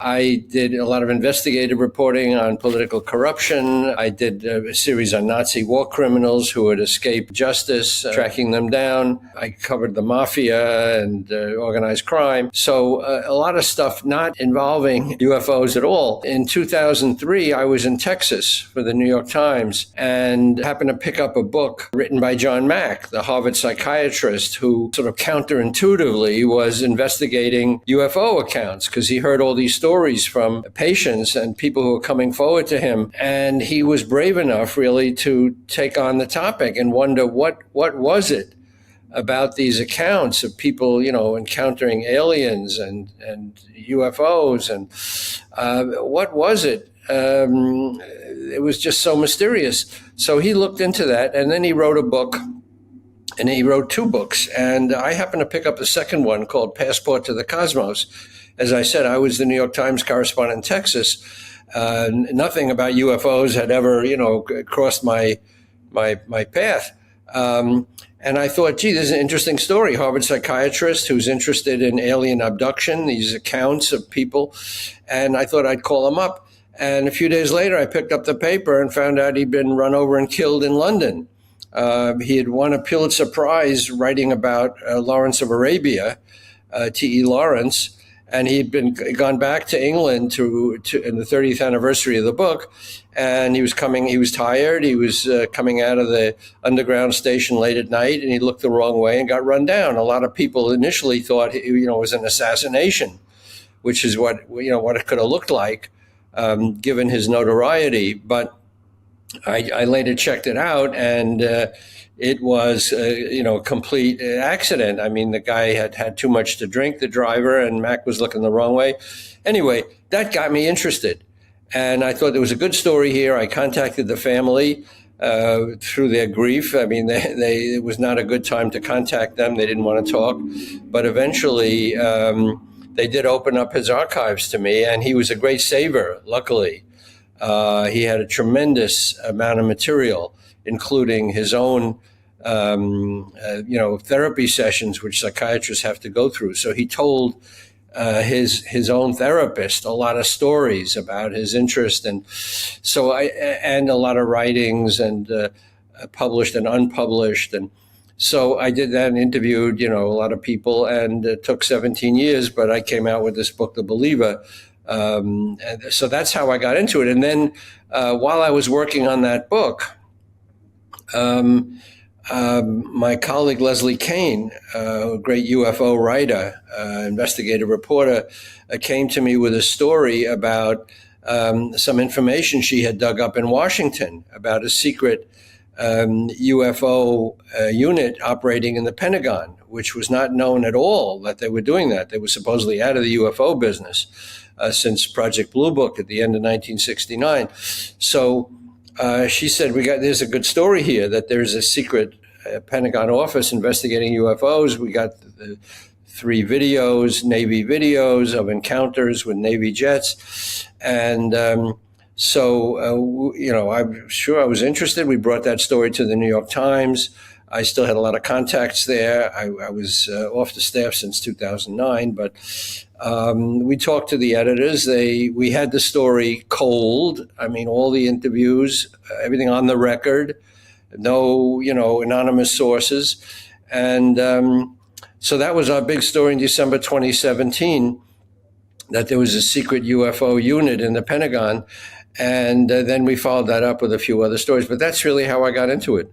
I did a lot of investigative reporting on political corruption. I did a series on Nazi war criminals who had escaped justice, tracking them down. I covered the mafia and organized crime. So a lot of stuff not involving UFOs at all. In 2003, I was in Texas for the New York Times and happened to pick up a book written by John Mack, the Harvard psychiatrist, who sort of counterintuitively was investigating UFO accounts because he heard all these stories from patients and people who were coming forward to him. And he was brave enough really to take on the topic and wonder what was it about these accounts of people, encountering aliens and UFOs and what was it? It was just so mysterious. So he looked into that and then he wrote a book. And he wrote two books, and I happened to pick up the second one called Passport to the Cosmos. As I said, I was the New York Times correspondent in Texas. Nothing about UFOs had ever, crossed my path. And I thought, gee, this is an interesting story. Harvard psychiatrist who's interested in alien abduction, these accounts of people. And I thought I'd call him up. And a few days later, I picked up the paper and found out he'd been run over and killed in London. He had won a Pulitzer Prize writing about Lawrence of Arabia, T.E. Lawrence, and he'd gone back to England to in the 30th anniversary of the book, and he was tired, he was coming out of the underground station late at night, and he looked the wrong way and got run down. A lot of people initially thought it was an assassination, which is what it could have looked like, given his notoriety, but I later checked it out, and it was, a complete accident. I mean, the guy had too much to drink, the driver, and Mac was looking the wrong way. Anyway, that got me interested, and I thought there was a good story here. I contacted the family through their grief. I mean, it was not a good time to contact them. They didn't want to talk, but eventually they did open up his archives to me, and he was a great saver, luckily. He had a tremendous amount of material, including his own, therapy sessions, which psychiatrists have to go through. So he told his own therapist a lot of stories about his interest, and a lot of writings and published and unpublished, and so I did that and interviewed a lot of people, and it took 17 years, but I came out with this book, The Believer. And so that's how I got into it. And then while I was working on that book, my colleague Leslie Kane, a great UFO writer, investigative reporter, came to me with a story about some information she had dug up in Washington about a secret UFO unit operating in the Pentagon, which was not known at all that they were doing that. They were supposedly out of the UFO business since Project Blue Book at the end of 1969. So she said, there's a good story here that there's a secret Pentagon office investigating UFOs. We got the 3 videos, Navy videos of encounters with Navy jets. And I'm sure I was interested. We brought that story to the New York Times. I still had a lot of contacts there. I was off the staff since 2009, but we talked to the editors. We had the story cold. I mean, all the interviews, everything on the record, no, anonymous sources. And so that was our big story in December 2017, that there was a secret UFO unit in the Pentagon. And then we followed that up with a few other stories. But that's really how I got into it.